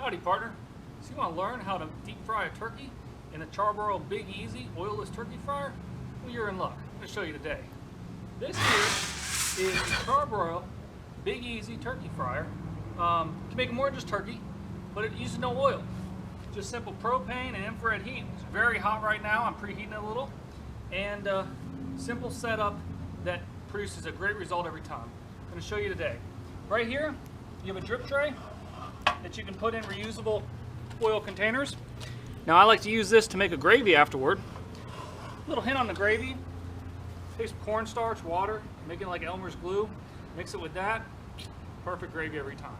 Howdy partner, so you want to learn how to deep fry a turkey in a Char-Broil Big Easy oilless turkey fryer? Well, you're in luck. I'm going to show you today. This here is the Char-Broil Big Easy turkey fryer. You can make it more than just turkey, but it uses no oil. Just simple propane and infrared heat. It's very hot right now. I'm preheating it a little. And simple setup that produces a great result every time. I'm going to show you today. Right here, you have a drip tray that you can put in reusable oil containers. Now I like to use this to make a gravy afterward. A little hint on the gravy. Take some cornstarch, water, make it like Elmer's glue. Mix it with that. Perfect gravy every time.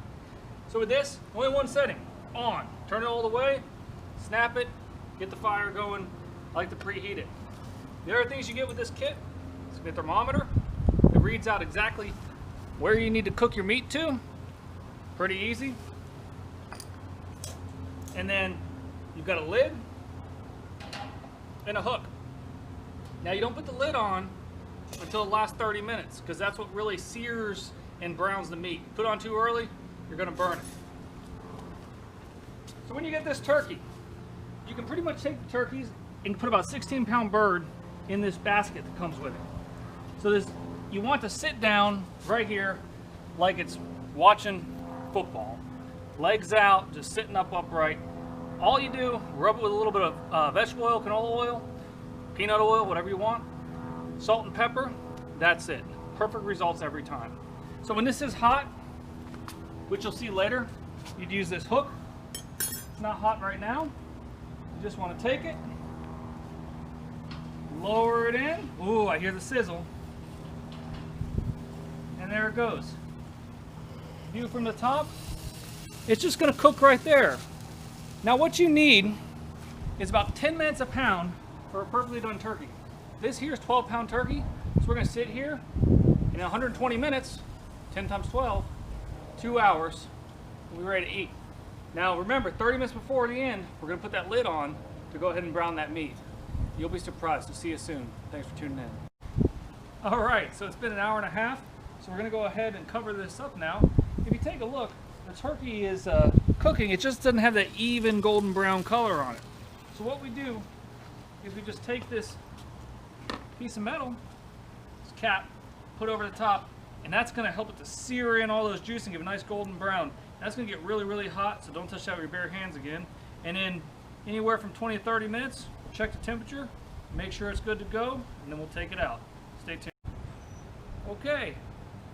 So with this, only one setting, on. Turn it all the way, snap it, get the fire going. I like to preheat it. The other things you get with this kit is a thermometer. It reads out exactly where you need to cook your meat to. Pretty easy. And then you've got a lid and a hook. Now you don't put the lid on until the last 30 minutes because that's what really sears and browns the meat. Put it on too early, you're going to burn it. So when you get this turkey, you can pretty much take the turkeys and put about a 16-pound bird in this basket that comes with it. So this, you want to sit down right here like it's watching football. Legs out, just sitting up upright. All you do, rub it with a little bit of vegetable oil, canola oil, peanut oil, whatever you want. Salt and pepper, that's it. Perfect results every time. So when this is hot, which you'll see later, you'd use this hook. It's not hot right now. You just want to take it, lower it in. Ooh, I hear the sizzle. And there it goes. View from the top. It's just going to cook right there. Now what you need is about 10 minutes a pound for a perfectly done turkey. This here is 12-pound turkey, so we're going to sit here in 120 minutes, 10 times 12, 2 hours, we'll be ready to eat. Now remember, 30 minutes before the end, we're going to put that lid on to go ahead and brown that meat. You'll be surprised. We'll see you soon. Thanks for tuning in. All right, so it's been an hour and a half, so we're going to go ahead and cover this up now. If you take a look, the turkey is cooking. It just doesn't have that even golden brown color on it. So what we do is we just take this piece of metal, this cap, put over the top, and that's going to help it to sear in all those juice and give a nice golden brown. That's going to get really, really hot, so don't touch that with your bare hands again. And then anywhere from 20 to 30 minutes, we'll check the temperature, make sure it's good to go, and then we'll take it out. Stay tuned. Okay,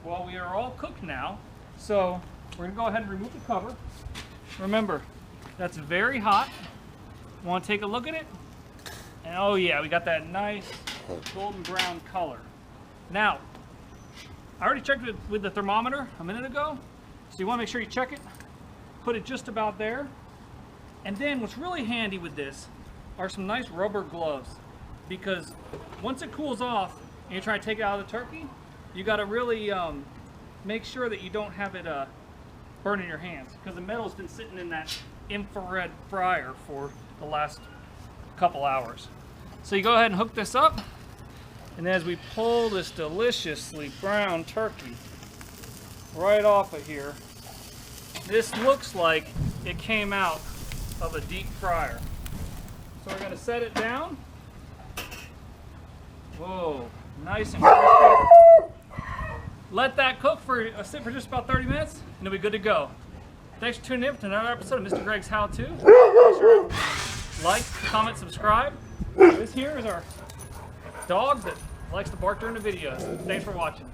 well, we are all cooked now, so we're going to go ahead and remove the cover. Remember, that's very hot. Want to take a look at it? And oh yeah, we got that nice golden brown color. Now, I already checked it with the thermometer a minute ago, so you want to make sure you check it. Put it just about there. And then what's really handy with this are some nice rubber gloves, because once it cools off and you try to take it out of the turkey, you got to really make sure that you don't have it burning your hands, because the metal's been sitting in that infrared fryer for the last couple hours. So you go ahead and hook this up, and as we pull this deliciously brown turkey right off of here, this looks like it came out of a deep fryer. So we're going to set it down. Whoa, nice and crispy. Let that cook for sit for just about 30 minutes, and it'll be good to go. Thanks for tuning in to another episode of Mr. Greg's How To. Make sure to like, comment, subscribe. This here is our dog that likes to bark during the videos. Thanks for watching.